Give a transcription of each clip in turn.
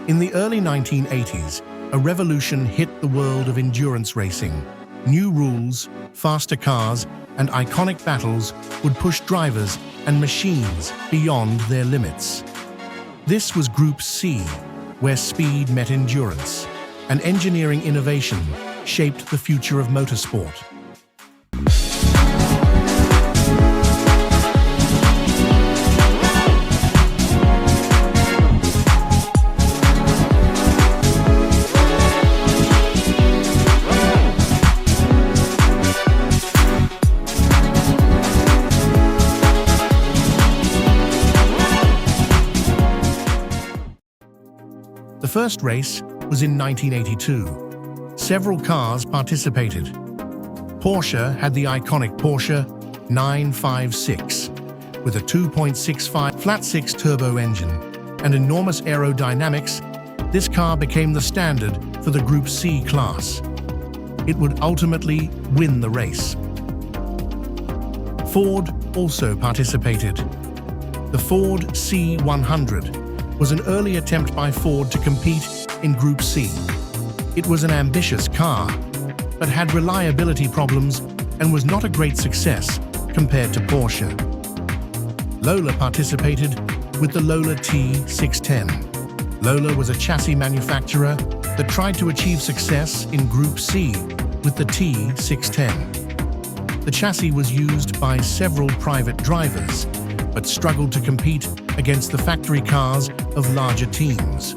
In the early 1980s, a revolution hit the world of endurance racing. New rules, faster cars, and iconic battles would push drivers and machines beyond their limits. This was Group C, where speed met endurance, and engineering innovation shaped the future of motorsport. The first race was in 1982. Several cars participated. Porsche had the iconic Porsche 956 with a 2.65 flat-six turbo engine and enormous aerodynamics. This car became the standard for the Group C class. It would ultimately win the race. Ford also participated. The Ford C100 was an early attempt by Ford to compete in Group C. It was an ambitious car, but had reliability problems and was not a great success compared to Porsche. Lola participated with the Lola T610. Lola was a chassis manufacturer that tried to achieve success in Group C with the T610. The chassis was used by several private drivers, but struggled to compete against the factory cars of larger teams.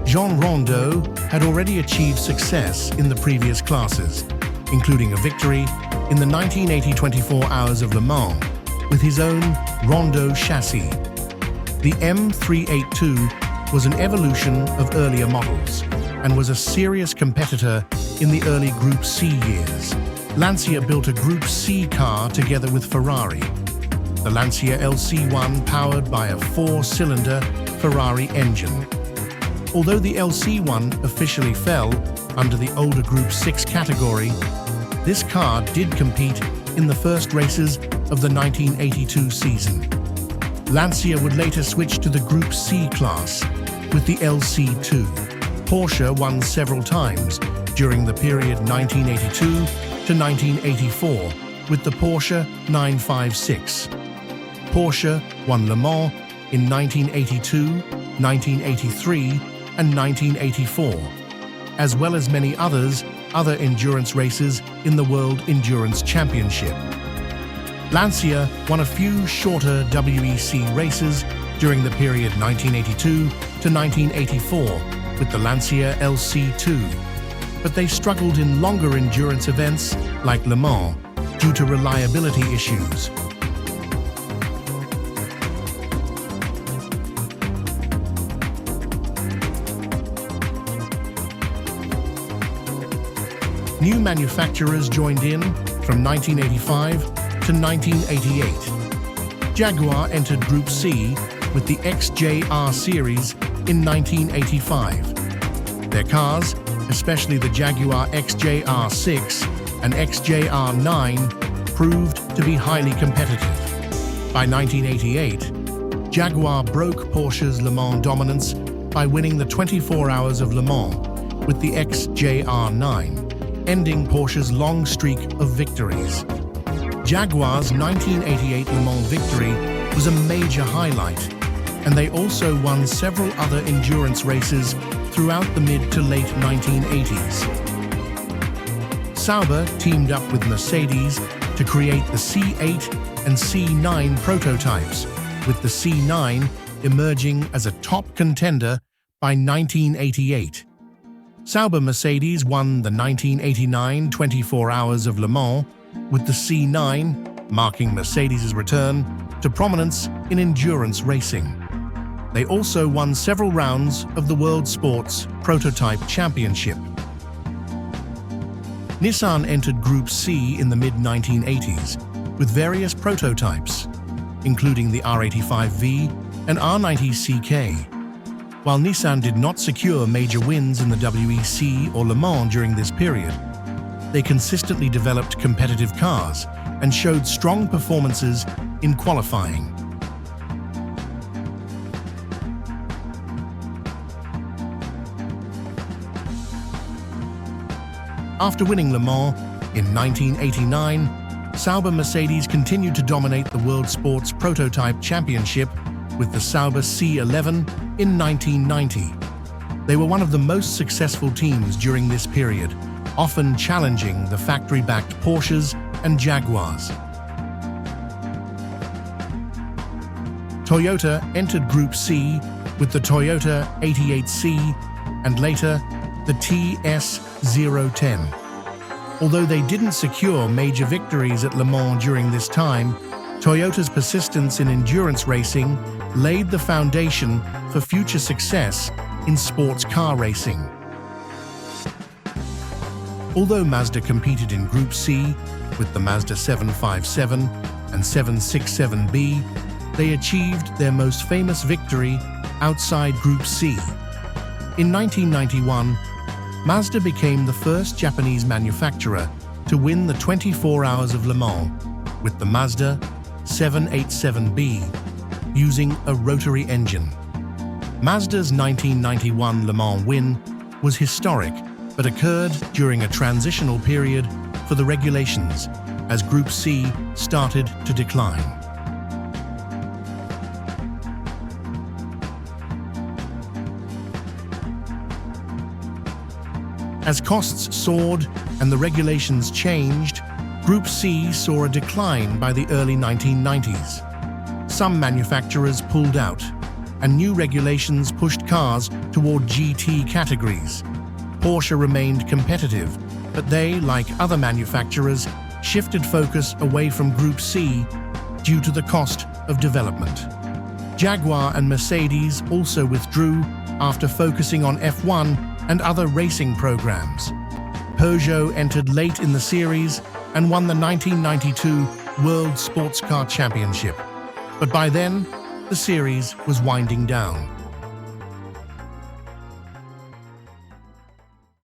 Jean Rondeau had already achieved success in the previous classes, including a victory in the 1980 24 Hours of Le Mans with his own Rondeau chassis. The M382 was an evolution of earlier models and was a serious competitor in the early Group C years. Lancia built a Group C car together with Ferrari. The Lancia LC1 powered by a four-cylinder Ferrari engine. Although the LC1 officially fell under the older Group 6 category, this car did compete in the first races of the 1982 season. Lancia would later switch to the Group C class with the LC2. Porsche won several times during the period 1982 to 1984 with the Porsche 956. Porsche won Le Mans in 1982, 1983, and 1984, as well as many other endurance races in the World Endurance Championship. Lancia won a few shorter WEC races during the period 1982 to 1984 with the Lancia LC2, but they struggled in longer endurance events like Le Mans due to reliability issues. New manufacturers joined in from 1985 to 1988. Jaguar entered Group C with the XJR series in 1985. Their cars, especially the Jaguar XJR-6 and XJR-9, proved to be highly competitive. By 1988, Jaguar broke Porsche's Le Mans dominance by winning the 24 Hours of Le Mans with the XJR-9. Ending Porsche's long streak of victories. Jaguar's 1988 Le Mans victory was a major highlight, and they also won several other endurance races throughout the mid to late 1980s. Sauber teamed up with Mercedes to create the C8 and C9 prototypes, with the C9 emerging as a top contender by 1988. Sauber-Mercedes won the 1989 24 Hours of Le Mans with the C9, marking Mercedes' return to prominence in endurance racing. They also won several rounds of the World Sports Prototype Championship. Nissan entered Group C in the mid-1980s with various prototypes, including the R85V and R90CK. While Nissan did not secure major wins in the WEC or Le Mans during this period, they consistently developed competitive cars and showed strong performances in qualifying. After winning Le Mans in 1989, Sauber-Mercedes continued to dominate the World Sports Prototype Championship with the Sauber C11 in 1990. They were one of the most successful teams during this period, often challenging the factory-backed Porsches and Jaguars. Toyota entered Group C with the Toyota 88C and later the TS010. Although they didn't secure major victories at Le Mans during this time, Toyota's persistence in endurance racing laid the foundation for future success in sports car racing. Although Mazda competed in Group C with the Mazda 757 and 767B, they achieved their most famous victory outside Group C. In 1991, Mazda became the first Japanese manufacturer to win the 24 Hours of Le Mans with the Mazda 787B using a rotary engine. Mazda's 1991 Le Mans win was historic, but occurred during a transitional period for the regulations as Group C started to decline. As costs soared and the regulations changed, Group C saw a decline by the early 1990s. Some manufacturers pulled out, and new regulations pushed cars toward GT categories. Porsche remained competitive, but they, like other manufacturers, shifted focus away from Group C due to the cost of development. Jaguar and Mercedes also withdrew after focusing on F1 and other racing programs. Peugeot entered late in the series and won the 1992 World Sports Car Championship, but by then, the series was winding down.